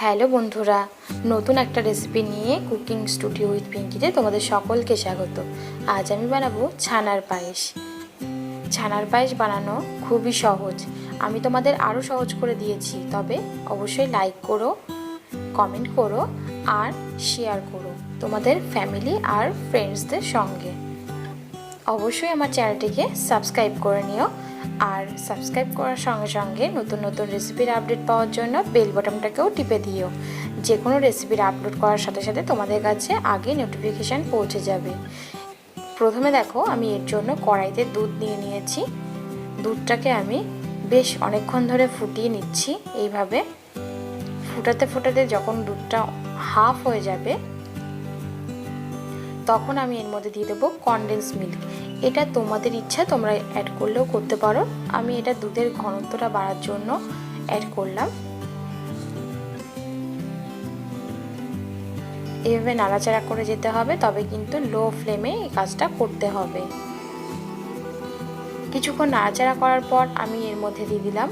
Hello বন্ধুরা, নতুন একটা রেসিপি নিয়ে কুকিং স্টুডিও উইথ পিঙ্কিতে তোমাদের সকলকে স্বাগত। আজ আমি বানাবো ছানার পায়েস। ছানার পায়েস বানানো খুবই সহজ, আমি তোমাদের আরও সহজ করে দিয়েছি। তবে অবশ্যই লাইক করো, কমেন্ট করো আর শেয়ার করো তোমাদের ফ্যামিলি আর ফ্রেন্ডসদের সঙ্গে। অবশ্যই আমার চ্যানেলটিকে সাবস্ক্রাইব করে নিও, আর সাবস্ক্রাইব করার সঙ্গে সঙ্গে নতুন নতুন রেসিপির আপডেট পাওয়ার জন্য বেল বাটনটাকেও টিপে দিও। যে কোনো রেসিপির আপলোড করার সাথে সাথে তোমাদের কাছে আগে নোটিফিকেশান পৌঁছে যাবে। প্রথমে দেখো, আমি এর জন্য কড়াইতে দুধ নিয়ে নিয়েছি। দুধটাকে আমি বেশ অনেকক্ষণ ধরে ফুটিয়ে নিচ্ছি। এইভাবে ফুটাতে ফুটাতে যখন দুধটা হাফ হয়ে যাবে তখন আমি এর মধ্যে দিয়ে দেবো কনডেন্স মিল্ক। এটা তোমাদের ইচ্ছা, তোমরা অ্যাড করলেও করতে পারো। আমি এটা দুধের ঘনত্বটা বাড়ার জন্য অ্যাড করলাম। এভাবে নাড়াচাড়া করে যেতে হবে, তবে কিন্তু লো ফ্লেমে এই কাজটা করতে হবে। কিছুক্ষণ নাড়াচাড়া করার পর আমি এর মধ্যে দিয়ে দিলাম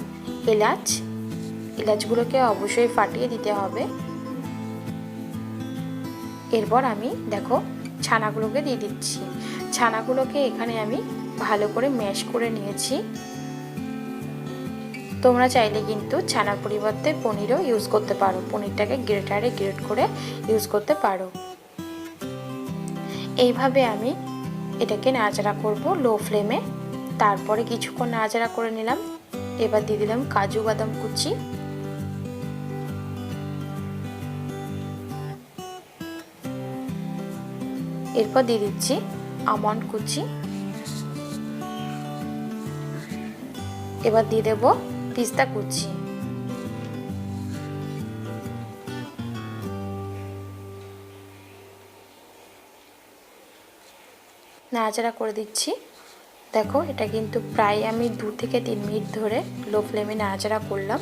এলাচ। এলাচগুলোকে অবশ্যই ফাটিয়ে দিতে হবে। এরপর আমি দেখো ছানাগুলোকে দিয়ে দিচ্ছি। ছানাগুলোকে এখানে আমি ভালো করে ম্যাশ করে নিয়েছি। তোমরা চাইলে কিন্তু ছানার পরিবর্তে পনিরও ইউজ করতে পারো, পনিরটাকে গ্রেটারে গ্রেট করে ইউজ করতে পারো। এইভাবে আমি এটাকে নাড়াচাড়া করব লো ফ্লেমে। তারপরে কিছুক্ষণ নাড়াচাড়া করে নিলাম। এবার দিয়ে দিলাম কাজু বাদাম কুচি, এরপর দিয়ে দিচ্ছি আমন্ড কুচি, এবার দিয়ে দেব পিস্তা কুচি। নাড়াচাড়া করে দিচ্ছি। দেখো, এটা কিন্তু প্রায় আমি 2 থেকে 3 মিনিট ধরে লো ফ্লেমে নাড়াচাড়া করলাম।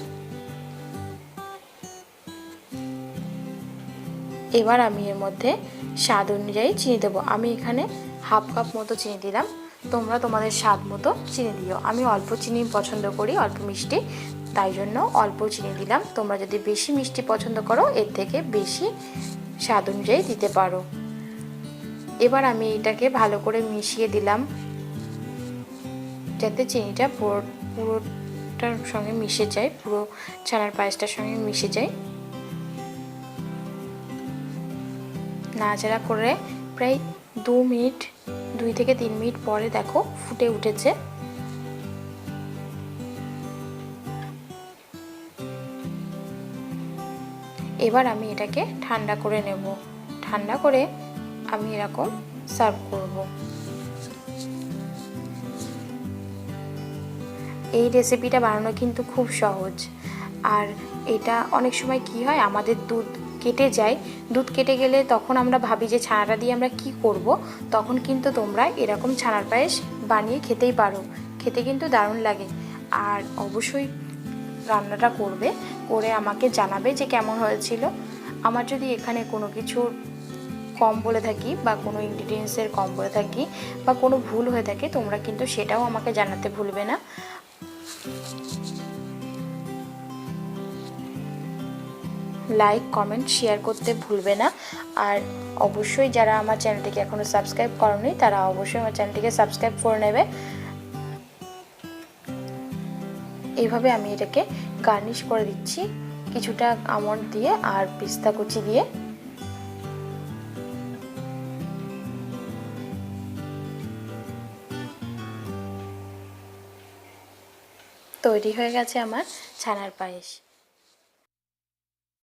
এবার আমি এর মধ্যে স্বাদ অনুযায়ী চিনি দেবো। আমি এখানে হাফ কাপ মতো চিনি দিলাম, তোমরা তোমাদের স্বাদ মতো চিনি দিও। আমি অল্প চিনি পছন্দ করি, অল্প মিষ্টি, তাই জন্য অল্প চিনি দিলাম। তোমরা যদি বেশি মিষ্টি পছন্দ করো এর থেকে বেশি স্বাদ অনুযায়ী দিতে পারো। এবার আমি এটাকে ভালো করে মিশিয়ে দিলাম, যাতে চিনিটা পুরোটার সঙ্গে মিশে যায়, পুরো ছানার পায়েসটার সঙ্গে মিশে যায়। নাড়াচাড়া করে প্রায় 2 থেকে 3 মিনিট পরে দেখো ফুটে উঠেছে। এবার আমি এটাকে ঠান্ডা করে নেব। ঠান্ডা করে আমি এরকম সার্ভ করব। এই রেসিপিটা বানানো কিন্তু খুব সহজ। আর এটা অনেক সময় কি হয়, আমাদের দুধ কেটে যায়। দুধ কেটে গেলে তখন আমরা ভাবি যে ছানাটা দিয়ে আমরা কি করব। তখন কিন্তু তোমরা এরকম ছানার পায়েস বানিয়ে খেতেই পারো, খেতে কিন্তু দারুণ লাগে। আর অবশ্যই রান্নাটা করে আমাকে জানাবে যে কেমন হয়েছিল। আমার যদি এখানে কোনো কিছু কম বলে থাকি বা কোনো ইনগ্রিডিয়েন্টসের কম বলে থাকি বা কোনো ভুল হয়ে থাকে, তোমরা কিন্তু সেটাও আমাকে জানাতে ভুলবে না। লাইক, কমেন্ট, শেয়ার করতে ভুলবে না। আর অবশ্যই যারা আমার চ্যানেলটিকে এখনও সাবস্ক্রাইব করোনি তারা অবশ্যই আমার চ্যানেলটিকে সাবস্ক্রাইব করে নেবে। এইভাবে আমি এটাকে গার্নিশ করে দিচ্ছি কিছুটা আমন্ড দিয়ে আর পিস্তা কুচি দিয়ে। তৈরি হয়ে গেছে আমার ছানার পায়েস।